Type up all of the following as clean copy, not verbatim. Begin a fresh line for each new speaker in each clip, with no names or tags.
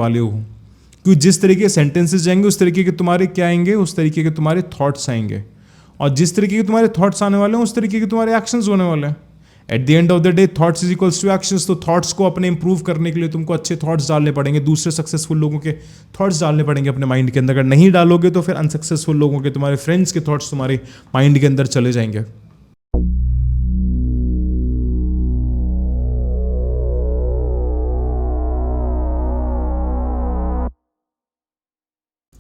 वाले हो, क्योंकि जिस तरीके के सेंटेंसेस जाएंगे उस तरीके के तुम्हारे क्या आएंगे, उस तरीके के तुम्हारे थॉट्स आएंगे, और जिस तरीके के तुम्हारे थॉट्स आने वाले हैं उस तरीके के तुम्हारे एक्शंस होने वाले हैं। At the end of the day thoughts is equals to actions. तो थॉट्स को अपने इंप्रूव करने के लिए तुमको अच्छे थॉट्स डालने पड़ेंगे, दूसरे सक्सेसफुल लोगों के थॉट्स डालने पड़ेंगे अपने माइंड के अंदर। अगर नहीं डालोगे तो फिर अनसक्सेसफुल लोगों के, तुम्हारे फ्रेंड्स के थॉट्स तुम्हारे माइंड के अंदर चले जाएंगे।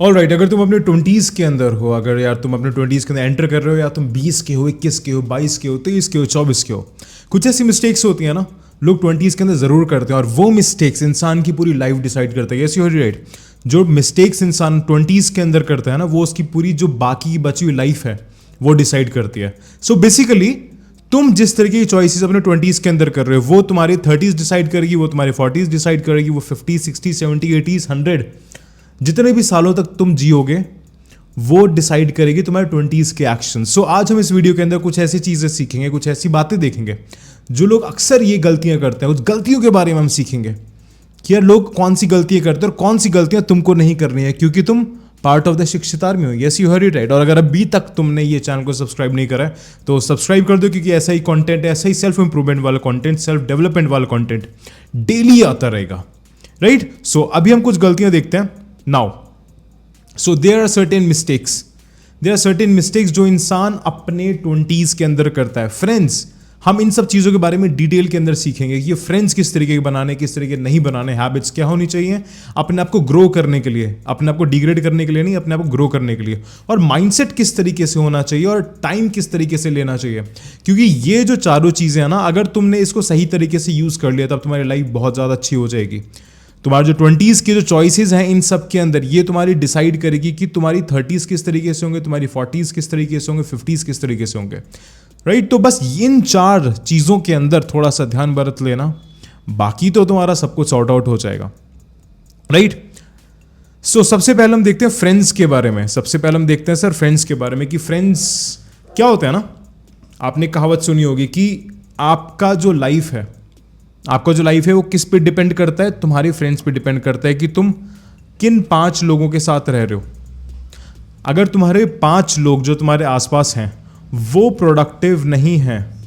ऑल राइट, अगर तुम अपने 20s के अंदर हो, अगर यार तुम अपने 20s के अंदर एंटर कर रहे हो, या तुम 20 के हो, 21 के हो, 22 के हो, 23 के हो, 24 के हो, कुछ ऐसी मिस्टेक्स होती हैं ना लोग 20s के अंदर ज़रूर करते हैं, और वो मिस्टेक्स इंसान की पूरी लाइफ डिसाइड करते हैं। यस यू राइट, जो मिस्टेक्स इंसान 20s के अंदर करता है ना, वो उसकी पूरी जो बाकी बची हुई लाइफ है वो डिसाइड करती है। सो बेसिकली तुम जिस तरीके की चॉइसेस अपने 20s के अंदर कर रहे हो वो तुम्हारे 30s डिसाइड करेगी, वो तुम्हारे 40s डिसाइड करेगी, वो 50, 60, 70, 80, 100 जितने भी सालों तक तुम जियोगे वो डिसाइड करेगी तुम्हारे 20s के एक्शन। सो आज हम इस वीडियो के अंदर कुछ ऐसी चीज़ें सीखेंगे, कुछ ऐसी बातें देखेंगे जो लोग अक्सर ये गलतियां करते हैं। उस गलतियों के बारे में हम सीखेंगे कि यार लोग कौन सी गलतियां करते हैं और कौन सी गलतियां तुमको नहीं करनी है, क्योंकि तुम पार्ट ऑफ द शिक्षित आर्मी हो। Yes you heard it right. और अगर अभी तक तुमने ये चैनल को सब्सक्राइब नहीं करा है तो सब्सक्राइब कर दो, क्योंकि ऐसा ही कंटेंट, ऐसा ही सेल्फ इंप्रूवमेंट वाला कंटेंट, सेल्फ डेवलपमेंट वाला कंटेंट डेली आता रहेगा, राइट। सो अभी हम कुछ गलतियां देखते हैं now. So there are certain mistakes जो इंसान अपने 20s के अंदर करता है। फ्रेंड्स, हम इन सब चीज़ों के बारे में डिटेल के अंदर सीखेंगे कि ये फ्रेंड्स किस तरीके के बनाने, किस तरीके के नहीं बनाने, हैबिट्स क्या होनी चाहिए अपने आप को ग्रो करने के लिए, अपने आप को डिग्रेड करने के लिए नहीं, अपने आप को ग्रो करने के लिए, और माइंडसेट किस तरीके से होना चाहिए, और टाइम किस तरीके से लेना चाहिए। क्योंकि ये जो चारों चीज़ें हैं ना, अगर तुमने इसको सही तरीके से यूज़ कर लिया तब तुम्हारी लाइफ बहुत ज़्यादा अच्छी हो जाएगी। तुम्हारे जो 20s की जो चॉइसेस हैं इन सब के अंदर ये तुम्हारी डिसाइड करेगी कि तुम्हारी 30s किस तरीके से होंगे, तुम्हारी 40s किस तरीके से होंगे, 50s किस तरीके से होंगे, राइट। तो बस इन चार चीज़ों के अंदर थोड़ा सा ध्यान बरत लेना, बाकी तो तुम्हारा सब कुछ सॉर्ट आउट हो जाएगा, राइट। सो सबसे पहले हम देखते हैं फ्रेंड्स के बारे में। सबसे पहले हम देखते हैं सर फ्रेंड्स के बारे में कि फ्रेंड्स क्या होते हैं ना। आपने कहावत सुनी होगी कि आपका जो लाइफ है वो किस पे डिपेंड करता है, तुम्हारे फ्रेंड्स पे डिपेंड करता है कि तुम किन 5 लोगों के साथ रह रहे हो। अगर तुम्हारे 5 लोग जो तुम्हारे आसपास हैं वो प्रोडक्टिव नहीं हैं,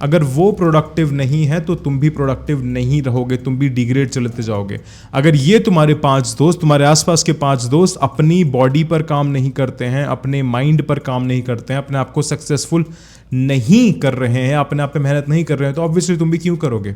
अगर वो प्रोडक्टिव नहीं है तो तुम भी प्रोडक्टिव नहीं रहोगे, तुम भी डिग्रेड चलते जाओगे। अगर ये तुम्हारे 5 दोस्त, तुम्हारे आसपास के 5 दोस्त अपनी बॉडी पर काम नहीं करते हैं, अपने माइंड पर काम नहीं करते हैं, अपने आप को सक्सेसफुल नहीं कर रहे हैं, अपने आप पे मेहनत नहीं कर रहे हैं, तो ऑब्वियसली तुम भी क्यों करोगे?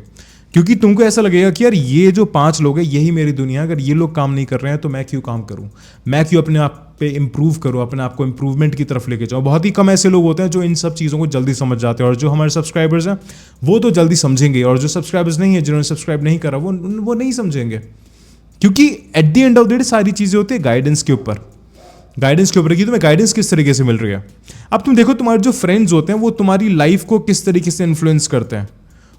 क्योंकि तुमको ऐसा लगेगा कि यार ये जो 5 लोग हैं यही मेरी दुनिया है, अगर ये लोग काम नहीं कर रहे हैं तो मैं क्यों काम करूं, मैं क्यों अपने आप पे इंप्रूव करूं, अपने आप को इंप्रूवमेंट की तरफ लेके जाऊं। बहुत ही कम ऐसे लोग होते हैं जो इन सब चीज़ों को जल्दी समझ जाते हैं, और जो हमारे सब्सक्राइबर्स हैं वो तो जल्दी समझेंगे, और जो सब्सक्राइबर्स नहीं है, जिन्होंने सब्सक्राइब नहीं करा वो नहीं समझेंगे। क्योंकि eight the end of the day सारी चीज़ें होती है गाइडेंस के ऊपर कि तुम्हें गाइडेंस किस तरीके से मिल रही है। अब तुम देखो तुम्हारे जो फ्रेंड्स होते हैं वो तुम्हारी लाइफ को किस तरीके से इन्फ्लुएंस करते हैं,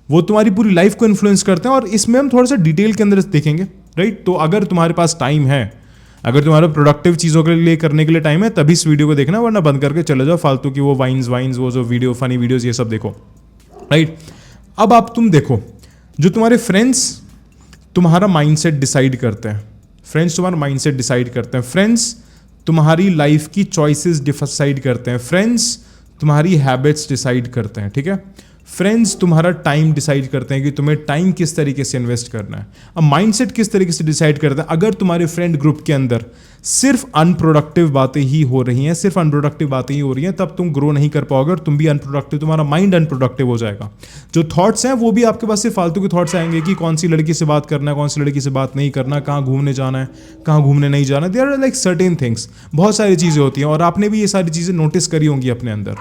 वो तुम्हारी पूरी लाइफ को इन्फ्लुएंस करते हैं, और इसमें हम थोड़ा सा डिटेल के अंदर देखेंगे, राइट। तो अगर तुम्हारे पास टाइम है, अगर तुम्हारा प्रोडक्टिव चीज़ों के लिए करने के लिए टाइम है, तभी इस वीडियो को देखना, वरना बंद करके चले जाओ, फालतू की वो वाइन्स वो जो वीडियो फनी वीडियोस ये सब देखो, राइट। अब आप तुम देखो जो तुम्हारे फ्रेंड्स तुम्हारा माइंडसेट डिसाइड करते हैं, फ्रेंड्स तुम्हारी लाइफ की चॉइसेस डिसाइड करते हैं, फ्रेंड्स तुम्हारी हैबिट्स डिसाइड करते हैं, ठीक है। फ्रेंड्स तुम्हारा टाइम डिसाइड करते हैं कि तुम्हें टाइम किस तरीके से इन्वेस्ट करना है। अब माइंडसेट किस तरीके से डिसाइड करता है। अगर तुम्हारे फ्रेंड ग्रुप के अंदर सिर्फ अनप्रोडक्टिव बातें ही हो रही हैं, तब तुम ग्रो नहीं कर पाओगे, और तुम भी अनप्रोडक्टिव, तुम्हारा माइंड अनप्रोडक्टिव हो जाएगा। जो थॉट्स हैं वो भी आपके पास सिर्फ फालतू के थॉट्स आएंगे कि कौन सी लड़की से बात करना है, कौन सी लड़की से बात नहीं करना, कहाँ घूमने जाना है, कहाँ घूमने नहीं जाना। There are like certain things, बहुत सारी चीज़ें होती हैं, और आपने भी ये सारी चीज़ें नोटिस करी होंगी अपने अंदर।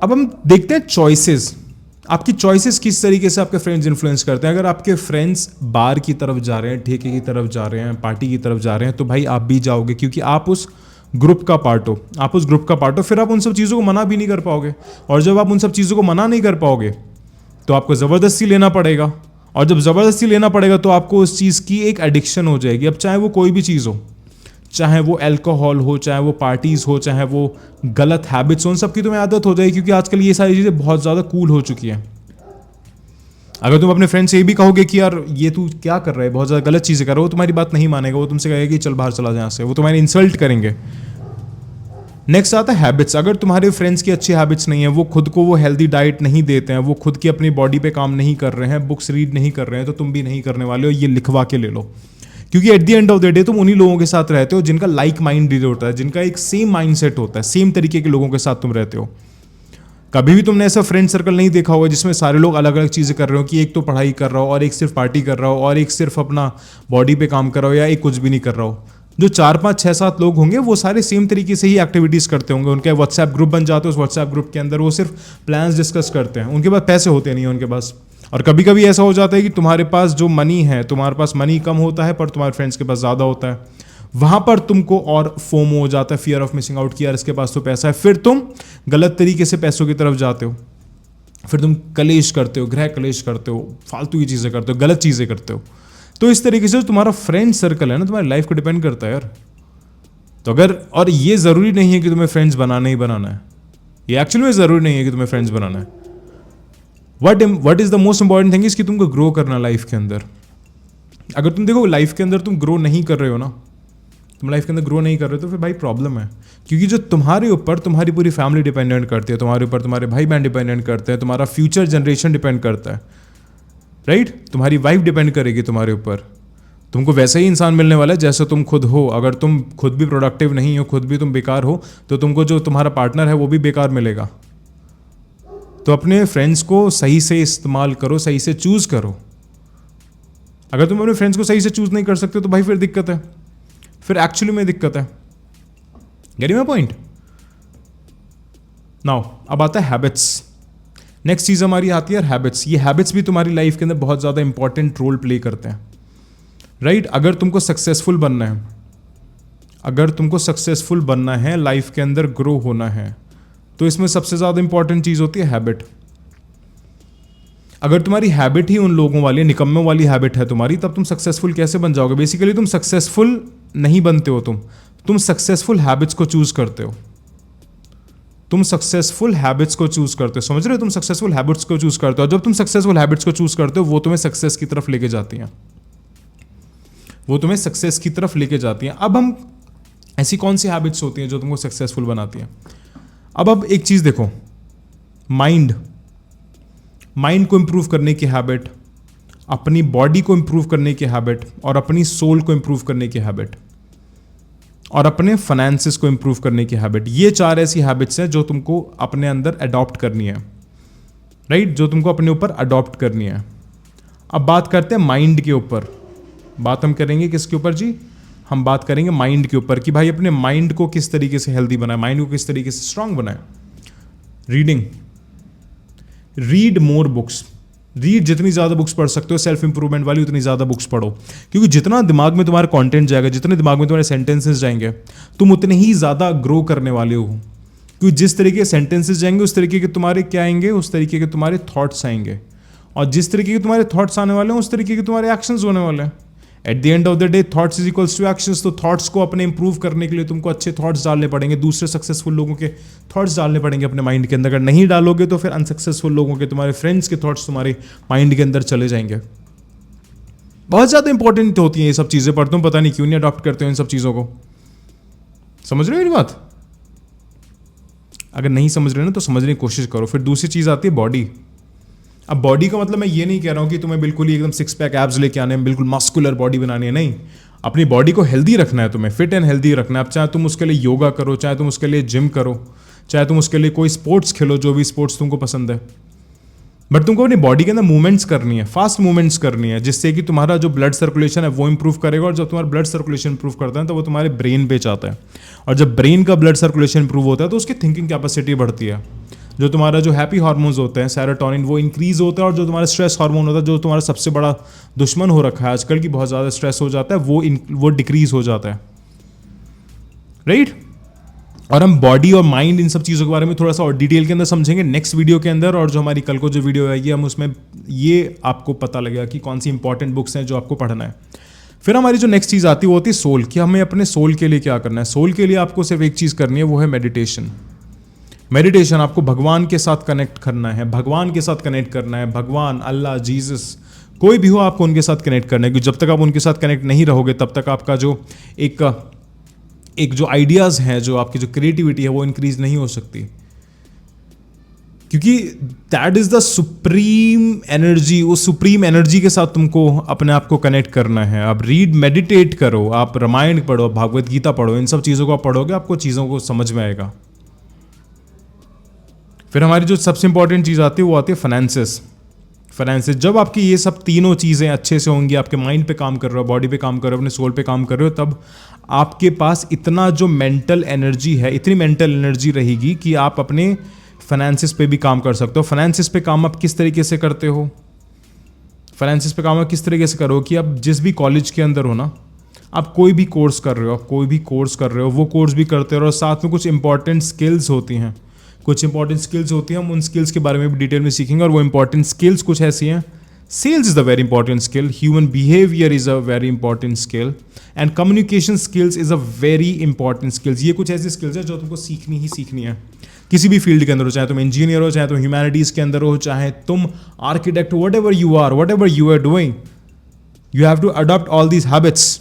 अब हम देखते हैं चॉइसेस, आपकी चॉइसेस किस तरीके से आपके फ्रेंड्स इन्फ्लुएंस करते हैं। अगर आपके फ्रेंड्स बार की तरफ जा रहे हैं, ठेके की तरफ जा रहे हैं, पार्टी की तरफ जा रहे हैं, तो भाई आप भी जाओगे, क्योंकि आप उस ग्रुप का पार्ट हो, फिर आप उन सब चीज़ों को मना भी नहीं कर पाओगे, और जब आप उन सब चीज़ों को मना नहीं कर पाओगे तो आपको ज़बरदस्ती लेना पड़ेगा, और जब ज़बरदस्ती लेना पड़ेगा तो आपको उस चीज़ की एक एडिक्शन हो जाएगी। अब चाहे वो कोई भी चीज़ हो, चाहे वो अल्कोहल हो, चाहे वो पार्टीज़ हो, चाहे वो गलत हैबिट्स हो, उन सब की तुम्हें आदत हो जाएगी, क्योंकि आजकल ये सारी चीज़ें बहुत ज़्यादा कूल हो चुकी हैं। अगर तुम अपने फ्रेंड से ये भी कहोगे कि यार ये तू क्या कर रहा है, बहुत ज़्यादा गलत चीज़ें कर रहा है, वो तुम्हारी बात नहीं मानेगा, वो तुमसे कहेगा कि चल बाहर चला जा यहाँ से, वो तुम्हारी इंसल्ट करेंगे। नेक्स्ट आता है हैबिट्स। अगर तुम्हारे फ्रेंड्स की अच्छी हैबिट्स नहीं है, वो खुद को वो हेल्दी डाइट नहीं देते हैं, वो खुद की अपनी बॉडी पे काम नहीं कर रहे हैं, बुक्स रीड नहीं कर रहे हैं, तो तुम भी नहीं करने वाले हो, ये लिखवा के ले लो। क्योंकि eight the end of the day तुम उन्हीं लोगों के साथ रहते हो जिनका लाइक माइंड होता है, जिनका एक सेम माइंड सेट होता है, सेम तरीके के लोगों के साथ तुम रहते हो। कभी भी तुमने ऐसा फ्रेंड सर्कल नहीं देखा होगा जिसमें सारे लोग अलग अलग चीज़ें कर रहे हो, कि एक तो पढ़ाई कर रहा हो और एक सिर्फ पार्टी कर रहा हो और एक सिर्फ अपना बॉडी पे काम कर रहा हो या एक कुछ भी नहीं कर रहा हो। जो 4 5 6 7 लोग होंगे वो सारे सेम तरीके से ही एक्टिविटीज़ करते होंगे, उनके व्हाट्सएप ग्रुप बन जाते हैं, उस व्हाट्सएप ग्रुप के अंदर वो सिर्फ प्लान्स डिस्कस करते हैं, उनके पास पैसे होते नहीं हैं उनके पास। और कभी कभी ऐसा हो जाता है कि तुम्हारे पास जो मनी है, तुम्हारे पास मनी कम होता है पर तुम्हारे फ्रेंड्स के पास ज़्यादा होता है, वहां पर तुमको और फोमो हो जाता है, फियर ऑफ मिसिंग आउट, कि यार इसके पास तो पैसा है, फिर तुम गलत तरीके से पैसों की तरफ जाते हो, फिर तुम कलेश करते हो, गृह कलेश करते हो, फालतू की चीज़ें करते हो, गलत चीज़ें करते हो। तो इस तरीके से जो तुम्हारा फ्रेंड सर्कल है ना, तुम्हारी लाइफ को डिपेंड करता है यार। तो अगर, और ये ज़रूरी नहीं है कि तुम्हें फ्रेंड्स बनाना ही बनाना है, ये एक्चुअली में ज़रूरी नहीं है कि तुम्हें फ्रेंड्स बनाना है। What is the most important thing is कि तुमको ग्रो करना लाइफ के अंदर। अगर तुम देखो लाइफ के अंदर तुम ग्रो नहीं कर रहे हो ना, तुम लाइफ के अंदर ग्रो नहीं कर रहे हो, तो फिर भाई प्रॉब्लम है। क्योंकि जो तुम्हारे ऊपर तुम्हारी पूरी फैमिली डिपेंडेंट करती है, तुम्हारे ऊपर तुम्हारे भाई बहन डिपेंडेंट करते हैं, तुम्हारा फ्यूचर जनरेशन डिपेंड करता है, राइट? तुम्हारी वाइफ डिपेंड करेगी तुम्हारे ऊपर। तुमको वैसा ही इंसान मिलने वाला है जैसे तुम खुद हो। अगर तुम खुद भी प्रोडक्टिव नहीं हो, खुद भी तुम बेकार हो, तो तुमको जो तुम्हारा पार्टनर है वो भी बेकार मिलेगा। तो अपने फ्रेंड्स को सही से इस्तेमाल करो, सही से चूज करो। अगर तुम अपने फ्रेंड्स को सही से चूज नहीं कर सकते तो भाई फिर दिक्कत है, फिर एक्चुअली में दिक्कत है। Getting my point? नाउ अब आता है हैबिट्स। नेक्स्ट चीज हमारी आती है हैबिट्स। ये हैबिट्स भी तुम्हारी लाइफ के अंदर बहुत ज्यादा इंपॉर्टेंट रोल प्ले करते हैं, राइट? अगर तुमको सक्सेसफुल बनना है, अगर तुमको सक्सेसफुल बनना है, लाइफ के अंदर ग्रो होना है, तो इसमें सबसे ज्यादा इंपॉर्टेंट चीज होती है हैबिट। अगर तुम्हारी हैबिट ही उन लोगों वाली निकम्मों वाली हैबिट है तुम्हारी, तब तुम सक्सेसफुल कैसे बन जाओगे? बेसिकली तुम सक्सेसफुल नहीं बनते हो, तुम सक्सेसफुल हैबिट्स को चूज करते हो। तुम सक्सेसफुल हैबिट्स को चूज करते हो, समझ रहे हो? तुम सक्सेसफुल हैबिट्स को चूज करते हो। जब तुम सक्सेसफुल हैबिट्स को चूज करते हो, वो तुम्हें सक्सेस की तरफ लेके जाती हैं, वो तुम्हें सक्सेस की तरफ लेके जाती हैं। अब हम ऐसी कौन सी हैबिट्स होती हैं जो तुमको सक्सेसफुल बनाती हैं? अब एक चीज देखो, माइंड को इंप्रूव करने की हैबिट, अपनी बॉडी को इंप्रूव करने की हैबिट, और अपनी सोल को इंप्रूव करने की हैबिट, और अपने फाइनेंसेस को इंप्रूव करने की हैबिट। ये 4 ऐसी हैबिट्स हैं जो तुमको अपने अंदर अडॉप्ट करनी है, राइट? जो तुमको अपने ऊपर अडॉप्ट करनी है। अब बात करते हैं माइंड के ऊपर। बात हम करेंगे किसके ऊपर जी? हम बात करेंगे माइंड के ऊपर, कि भाई अपने माइंड को किस तरीके से हेल्दी बनाए, माइंड को किस तरीके से स्ट्रांग बनाए। Read more books. रीड, जितनी ज़्यादा बुक्स पढ़ सकते हो सेल्फ इंप्रूवमेंट वाली, उतनी ज़्यादा बुक्स पढ़ो। क्योंकि जितना दिमाग में तुम्हारा कंटेंट जाएगा, जितने दिमाग में तुम्हारे सेंटेंसेस जाएंगे, तुम उतने ही ज़्यादा ग्रो करने वाले हो। क्योंकि जिस तरीके के सेंटेंसेस जाएंगे उस तरीके के तुम्हारे क्या आएंगे, उस तरीके के तुम्हारे थॉट्स आएंगे, और जिस तरीके के तुम्हारे थॉट्स आने वाले हैं उस तरीके के तुम्हारे एक्शंस होने वाले हैं। At the end of the day thoughts is equals to actions. तो थॉट्स को अपने इंप्रूव करने के लिए तुमको अच्छे थॉट्स डालने पड़ेंगे, दूसरे सक्सेसफुल लोगों के थॉट्स डालने पड़ेंगे अपने माइंड के अंदर। अगर नहीं डालोगे तो फिर अनसक्सेसफुल लोगों के, तुम्हारे फ्रेंड्स के थॉट्स तुम्हारे माइंड के अंदर चले जाएंगे। बहुत ज़्यादा इंपॉर्टेंट होती हैं ये सब चीज़ें, पर तुम पता नहीं क्यों नहीं अडॉप्ट करते हो इन सब चीज़ों को। समझ रहे हो मेरी बात? अगर नहीं समझ रहे ना तो समझने की कोशिश करो। फिर दूसरी चीज़ आती है बॉडी। अब बॉडी का मतलब मैं ये नहीं कह रहा हूँ कि तुम्हें बिल्कुल ही एकदम 6 पैक एब्स लेके आने हैं, बिल्कुल मस्कुलर बॉडी बनानी है, नहीं। अपनी बॉडी को हेल्दी रखना है, तुम्हें फिट एंड हेल्दी रखना है। अब चाहे तुम उसके लिए योगा करो, चाहे तुम उसके लिए जिम करो, चाहे तुम उसके लिए कोई स्पोर्ट्स खेलो, जो भी स्पोर्ट्स तुमको पसंद है, बट तुमको अपनी बॉडी के अंदर मूवमेंट्स करनी है, फास्ट मूवमेंट्स करनी है, जिससे कि तुम्हारा जो ब्लड सर्कुलेशन है वो इंप्रूव करेगा। और जब तुम्हारा ब्लड सर्कुलेशन इंप्रूव करता है तो वो तुम्हारे ब्रेन पे जाता है, और जब ब्रेन का ब्लड सर्कुलेशन इंप्रूव होता है तो उसकी थिंकिंग कैपेसिटी बढ़ती है। जो तुम्हारा जो हैप्पी हार्मोन्स होते हैं, सेरोटोनिन, वो इंक्रीज होता है, और जो तुम्हारा स्ट्रेस हार्मोन होता है, जो तुम्हारा सबसे बड़ा दुश्मन हो रखा है आजकल की, बहुत ज़्यादा स्ट्रेस हो जाता है, वो डिक्रीज हो जाता है, राइट? और हम बॉडी और माइंड, इन सब चीज़ों के बारे में थोड़ा सा और डिटेल के अंदर समझेंगे नेक्स्ट वीडियो के अंदर। और जो हमारी कल को जो वीडियो आएगी, हम उसमें ये आपको पता लगेगा कि कौन सी इंपॉर्टेंट बुक्स हैं जो आपको पढ़ना है। फिर हमारी जो नेक्स्ट चीज़ आती है वो होती है सोल, कि हमें अपने सोल के लिए क्या करना है। सोल के लिए आपको सिर्फ एक चीज़ करनी है, वो है मेडिटेशन। मेडिटेशन आपको भगवान के साथ कनेक्ट करना है, भगवान के साथ कनेक्ट करना है, भगवान, अल्लाह, जीसस, कोई भी हो आपको उनके साथ कनेक्ट करना है, क्योंकि जब तक आप उनके साथ कनेक्ट नहीं रहोगे तब तक आपका जो एक जो आइडियाज़ हैं, जो आपकी जो क्रिएटिविटी है वो इंक्रीज नहीं हो सकती, क्योंकि that is the supreme energy. उस सुप्रीम एनर्जी के साथ तुमको अपने आप को कनेक्ट करना है। आप रीड, मेडिटेट करो, आप रामायण पढ़ो, भागवत गीता पढ़ो, इन सब चीज़ों को आप पढ़ोगे, आपको चीज़ों को समझ में आएगा। फिर हमारी जो सबसे इंपॉर्टेंट चीज़ आती है वो आती है फाइनेंसेस। जब आपकी ये सब तीनों चीज़ें अच्छे से होंगी, आपके माइंड पे काम कर रहे हो, बॉडी पे काम कर रहे हो, अपने सोल पे काम कर रहे हो, तब आपके पास इतना जो मेंटल एनर्जी है, इतनी मेंटल एनर्जी रहेगी कि आप अपने फाइनेंसिस पे भी काम कर सकते हो। फाइनेंसिस पे काम आप किस तरीके से करते हो? फाइनेंसिस पे काम आप किस तरीके से करो कि आप जिस भी कॉलेज के अंदर हो ना, आप कोई भी कोर्स कर रहे हो, वो कोर्स भी करते रहो, साथ में कुछ इंपॉर्टेंट स्किल्स होती हैं, हम उन स्किल्स के बारे में भी डिटेल में सीखेंगे। और वो इंपॉर्टेंट स्किल्स कुछ ऐसी हैं। Sales is a very important skill, human behaviour is a very important skill, and communication skills is a very important skills. ये कुछ ऐसी स्किल्स है जो तुमको सीखनी है किसी भी फील्ड के अंदर हो, चाहे तुम इंजीनियर हो, चाहे तुम ह्यूमैनिटीज़ के अंदर हो, चाहे तुम आर्किटेक्ट हो, whatever you are doing, you have to adopt all these habits.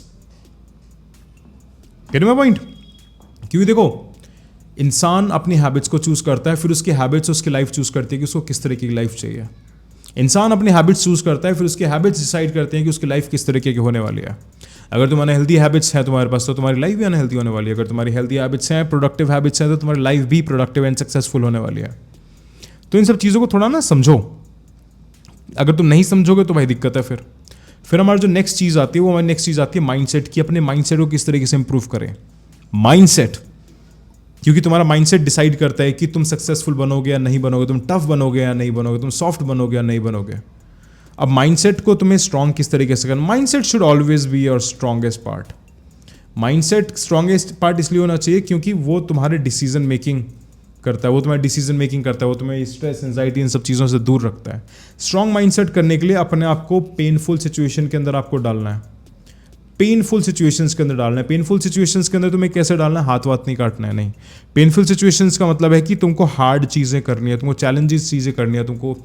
Get my point? क्योंकि देखो, इंसान अपनी हैबिट्स को चूज करता है, फिर उसकी हैबिट्स उसकी लाइफ चूज करती है कि उसको किस तरीके की लाइफ चाहिए। इंसान अपनी हैबिट्स चूज करता है, फिर उसकी हैबिट्स डिसाइड करते हैं कि उसकी लाइफ किस तरीके की होने वाली है। अगर तुम्हारे हेल्दी हैबिट्स हैं तुम्हारे पास, तो तुम्हारी लाइफ भी अनहेल्दी होने वाली है। अगर तुम्हारी हेल्दी हैबिट्स हैं, प्रोडक्टिव हैबिट्स हैं, तो तुम्हारी लाइफ भी प्रोडक्टिव एंड सक्सेसफुल होने वाली है। तो इन सब चीज़ों को थोड़ा ना समझो। अगर तुम नहीं समझोगे तो भाई दिक्कत है। फिर हमारी जो नेक्स्ट चीज़ आती है, वो हमारी नेक्स्ट चीज़ आती है माइंडसेट की। अपने माइंडसेट को किस तरीके से इंप्रूव करें। माइंडसेट, क्योंकि तुम्हारा माइंडसेट डिसाइड करता है कि तुम सक्सेसफुल बनोगे या नहीं बनोगे, तुम टफ बनोगे या नहीं बनोगे, तुम सॉफ्ट बनोगे या नहीं बनोगे। अब माइंडसेट को तुम्हें स्ट्रांग किस तरीके से करना। Mindset should always be your strongest part. Mindset strongest part इसलिए होना चाहिए क्योंकि वो तुम्हारे डिसीजन मेकिंग करता है, वो तुम्हें स्ट्रेस, एंजाइटी, इन सब चीज़ों से दूर रखता है। स्ट्रांग माइंडसेट करने के लिए अपने आप को पेनफुल सिचुएशन के अंदर आपको डालना है। पेनफुल सिचुएशंस के अंदर तुम्हें कैसे डालना है? हाथ वाथ नहीं काटना है, नहीं। पेनफुल सिचुएशंस का मतलब है कि तुमको हार्ड चीज़ें करनी है, तुमको चैलेंजेस चीज़ें करनी है, तुमको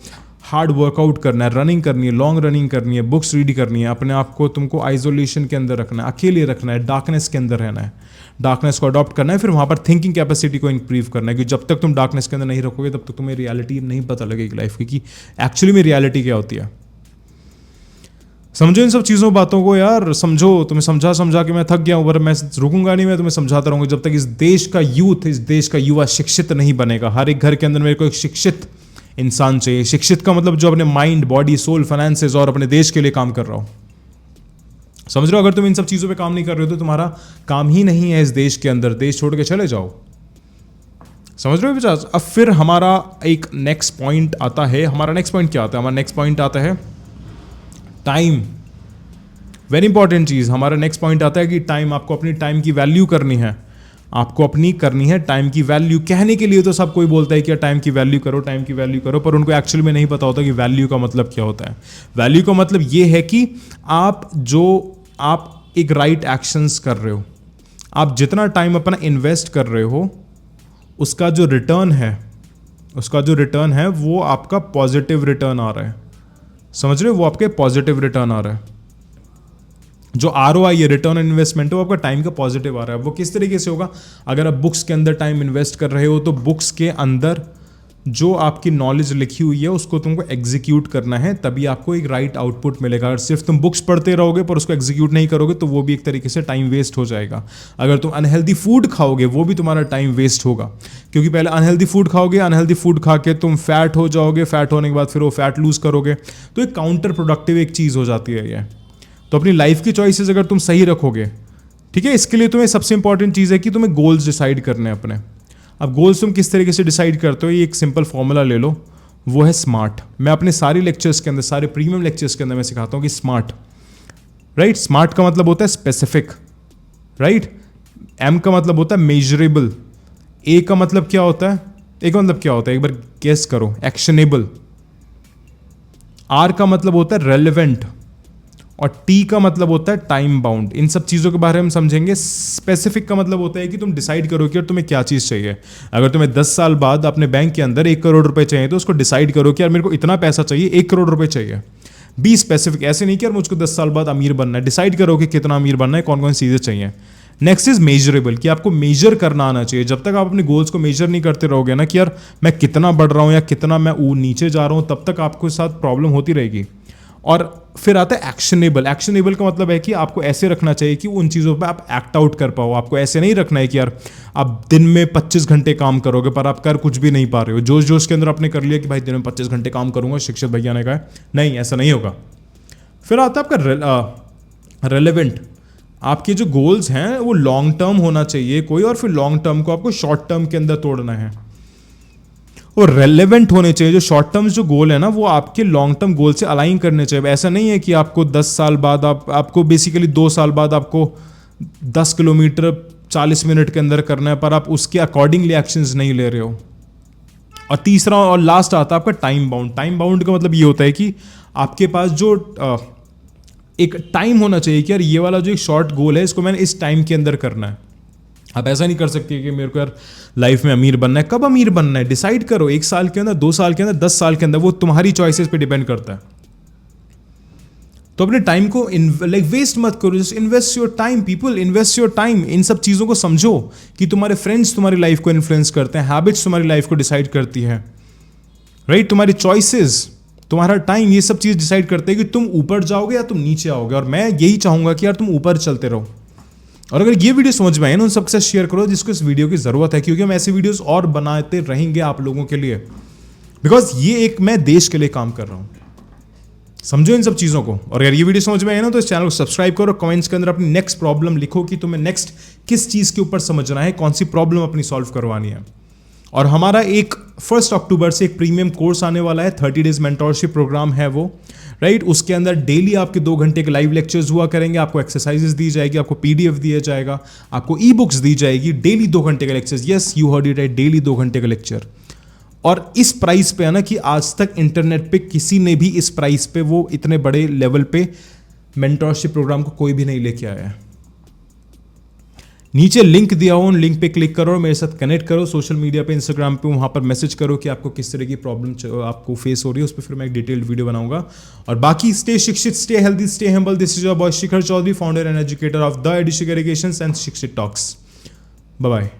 हार्ड वर्कआउट करना है, रनिंग करनी है, लॉन्ग रनिंग करनी है, बुक्स रीड करनी है, अपने आप को तुमको आइसोलेशन के अंदर रखना है, अकेले रखना है, डार्कनेस के अंदर रहना है, डार्कनेस को अडॉप्ट करना है, फिर वहाँ पर थिंकिंग कैपेसिटी को इंप्रूव करना है। क्योंकि जब तक तुम डार्कनेस के अंदर नहीं रखोगे तब तक तुम्हें रियलिटी नहीं पता लगेगी लाइफ की कि एक्चुअली में रियलिटी क्या होती है। समझो इन सब चीज़ों बातों को यार, समझो। तुम्हें समझा के मैं थक गया हूँ, पर मैं रुकूंगा नहीं, मैं तुम्हें समझाता रहूँगा जब तक इस देश का युवा शिक्षित नहीं बनेगा। हर एक घर के अंदर मेरे को एक शिक्षित इंसान चाहिए। शिक्षित का मतलब जो अपने माइंड, बॉडी, सोल, फाइनेंसेस और अपने देश के लिए काम कर रहा हो। समझ रहे हो? अगर तुम इन सब चीज़ों पे काम नहीं कर रहे हो तो तुम्हारा काम ही नहीं है इस देश के अंदर, देश छोड़ के चले जाओ। समझ रहे हो विचार? अब फिर हमारा एक नेक्स्ट पॉइंट आता है। हमारा नेक्स्ट पॉइंट क्या आता है? हमारा नेक्स्ट पॉइंट आता है टाइम। वेरी इंपॉर्टेंट चीज़। हमारा नेक्स्ट पॉइंट आता है कि टाइम, आपको अपनी टाइम की वैल्यू करनी है। आपको अपनी करनी है टाइम की वैल्यू। कहने के लिए तो सब कोई बोलता है कि टाइम की वैल्यू करो, पर उनको एक्चुअली में नहीं पता होता कि वैल्यू का मतलब क्या होता है। वैल्यू का मतलब ये है कि आप एक राइट एक्शंस कर रहे हो, आप जितना टाइम अपना इन्वेस्ट कर रहे हो, उसका जो रिटर्न है वो आपका पॉजिटिव रिटर्न आ रहा है। समझ रहे हो? वो आपके पॉजिटिव रिटर्न आ रहा है। जो ROI है, रिटर्न ऑन इन्वेस्टमेंट, वो आपका टाइम का पॉजिटिव आ रहा है। वो किस तरीके से होगा? अगर आप बुक्स के अंदर टाइम इन्वेस्ट कर रहे हो तो बुक्स के अंदर जो आपकी नॉलेज लिखी हुई है उसको तुमको एग्जीक्यूट करना है, तभी आपको एक राइट आउटपुट मिलेगा। अगर सिर्फ तुम बुक्स पढ़ते रहोगे पर उसको एग्जीक्यूट नहीं करोगे तो वो भी एक तरीके से टाइम वेस्ट हो जाएगा। अगर तुम अनहेल्दी फूड खाओगे वो भी तुम्हारा टाइम वेस्ट होगा, क्योंकि पहले अनहेल्दी फूड खाओगे, अनहेल्दी फूड खा के तुम फैट हो जाओगे, फैट होने के बाद फिर वो फैट लूज करोगे, तो एक काउंटर प्रोडक्टिव एक चीज़ हो जाती है ये। तो अपनी लाइफ की चॉइसेस अगर तुम सही रखोगे, ठीक है, इसके लिए तुम्हें सबसे इंपॉर्टेंट चीज़ है कि तुम्हें गोल्स डिसाइड करने हैं अपने। अब गोल्स तुम किस तरीके से डिसाइड करते हो, ये एक सिंपल फॉर्मूला ले लो, वो है स्मार्ट। मैं अपने सारे लेक्चर्स के अंदर, सारे प्रीमियम लेक्चर्स के अंदर मैं सिखाता हूँ कि स्मार्ट, राइट। स्मार्ट का मतलब होता है स्पेसिफिक, राइट। M का मतलब होता है मेजरेबल। A का मतलब क्या होता है? एक बार गेस करो, एक्शनेबल। R का मतलब होता है रेलेवेंट, और टी का मतलब होता है टाइम बाउंड। इन सब चीज़ों के बारे में समझेंगे। स्पेसिफिक का मतलब होता है कि तुम डिसाइड करो कि यार तुम्हें क्या चीज़ चाहिए। अगर तुम्हें 10 साल बाद अपने बैंक के अंदर 1 करोड़ रुपए चाहिए तो उसको डिसाइड करो कि यार मेरे को इतना पैसा चाहिए, 1 करोड़ रुपए चाहिए। बी स्पेसिफिक, ऐसे नहीं कि यार मुझको 10 साल बाद अमीर बनना है। डिसाइड करो कि कितना अमीर बनना है, कौन कौन सी चीज़ें चाहिए। नेक्स्ट इज मेजरेबल, कि आपको मेजर करना आना चाहिए। जब तक आप अपने गोल्स को मेजर नहीं करते रहोगे ना कि यार मैं कितना बढ़ रहा हूँ या कितना मैं नीचे जा रहा हूँ, तब तक आपके साथ प्रॉब्लम होती रहेगी। और फिर आता है एक्शनेबल। एक्शनेबल का मतलब है कि आपको ऐसे रखना चाहिए कि उन चीज़ों पे आप एक्ट आउट कर पाओ। आपको ऐसे नहीं रखना है कि यार आप दिन में 25 घंटे काम करोगे पर आप कर कुछ भी नहीं पा रहे हो। जोश जोश के अंदर आपने कर लिया कि भाई दिन में 25 घंटे काम करूंगा, शिक्षक भैया ने कहा है, नहीं ऐसा नहीं होगा। फिर आता है आपका रेलेवेंट। आपके जो गोल्स हैं वो लॉन्ग टर्म होना चाहिए कोई, और फिर लॉन्ग टर्म को आपको शॉर्ट टर्म के अंदर तोड़ना है। और रेलेवेंट होने चाहिए। जो शॉर्ट टर्म जो गोल है ना वो आपके लॉन्ग टर्म गोल से अलाइन करने चाहिए। ऐसा नहीं है कि आपको 10 साल बाद आपको बेसिकली 2 साल बाद आपको 10 किलोमीटर 40 मिनट के अंदर करना है, पर आप उसके अकॉर्डिंगली एक्शंस नहीं ले रहे हो। और तीसरा और लास्ट आता है आपका टाइम बाउंड। टाइम बाउंड का मतलब ये होता है कि आपके पास जो एक टाइम होना चाहिए कि यार ये वाला जो एक शॉर्ट गोल है इसको मैंने इस टाइम के अंदर करना है। आप ऐसा नहीं कर सकते कि मेरे को यार लाइफ में अमीर बनना है। कब अमीर बनना है डिसाइड करो, 1 साल के अंदर, 2 साल के अंदर, 10 साल के अंदर, वो तुम्हारी चॉइसेस पे डिपेंड करता है। तो अपने टाइम को वेस्ट मत करो। Just invest your time people, invest your time. इन सब चीज़ों को समझो कि तुम्हारे फ्रेंड्स तुम्हारी लाइफ को इन्फ्लुएंस करते हैं, हैबिट्स तुम्हारी लाइफ को डिसाइड करती है, राइट? तुम्हारी चॉइसेस, तुम्हारा टाइम, ये सब चीज़ डिसाइड करते हैं कि तुम ऊपर जाओगे या तुम नीचे आओगे। और मैं यही चाहूँगा कि यार तुम ऊपर चलते रहो। और अगर ये वीडियो समझ में आए ना, उन सबके साथ शेयर करो जिसको इस वीडियो की ज़रूरत है, क्योंकि हम ऐसे वीडियोस और बनाते रहेंगे आप लोगों के लिए। बिकॉज ये एक मैं देश के लिए काम कर रहा हूँ। समझो इन सब चीज़ों को। और अगर ये वीडियो समझ में आए ना तो इस चैनल को सब्सक्राइब करो। कमेंट्स के अंदर अपनी नेक्स्ट प्रॉब्लम लिखो कि तुम्हें नेक्स्ट किस चीज़ के ऊपर समझना है, कौन सी प्रॉब्लम अपनी सॉल्व करवानी है। और हमारा एक 1 अक्टूबर से एक प्रीमियम कोर्स आने वाला है, 30 डेज मेंटोरशिप प्रोग्राम है वो, राइट? उसके अंदर डेली आपके 2 घंटे के लाइव लेक्चर्स हुआ करेंगे। आपको एक्सरसाइजेस दी जाएगी, आपको पीडीएफ दिया जाएगा, आपको ई बुक्स दी जाएगी। डेली 2 घंटे का lectures, yes you heard it right, daily 2 घंटे का लेक्चर। और इस प्राइस पे है ना कि आज तक इंटरनेट पे किसी ने भी इस प्राइस पे, वो इतने बड़े लेवल पे मेंटोरशिप प्रोग्राम को कोई भी नहीं लेके आया है। नीचे लिंक दिया हो, उन लिंक पे क्लिक करो और मेरे साथ कनेक्ट करो। सोशल मीडिया पे, इंस्टाग्राम पे, वहाँ पर मैसेज करो कि आपको किस तरह की प्रॉब्लम आपको फेस हो रही है। उस पर फिर मैं एक डिटेल्ड वीडियो बनाऊंगा। और बाकी स्टे शिक्षित, stay healthy, stay humble. This is your boy Shikhar Chaudhary, founder and educator of the Edushik education and Shikshit talks. Bye bye.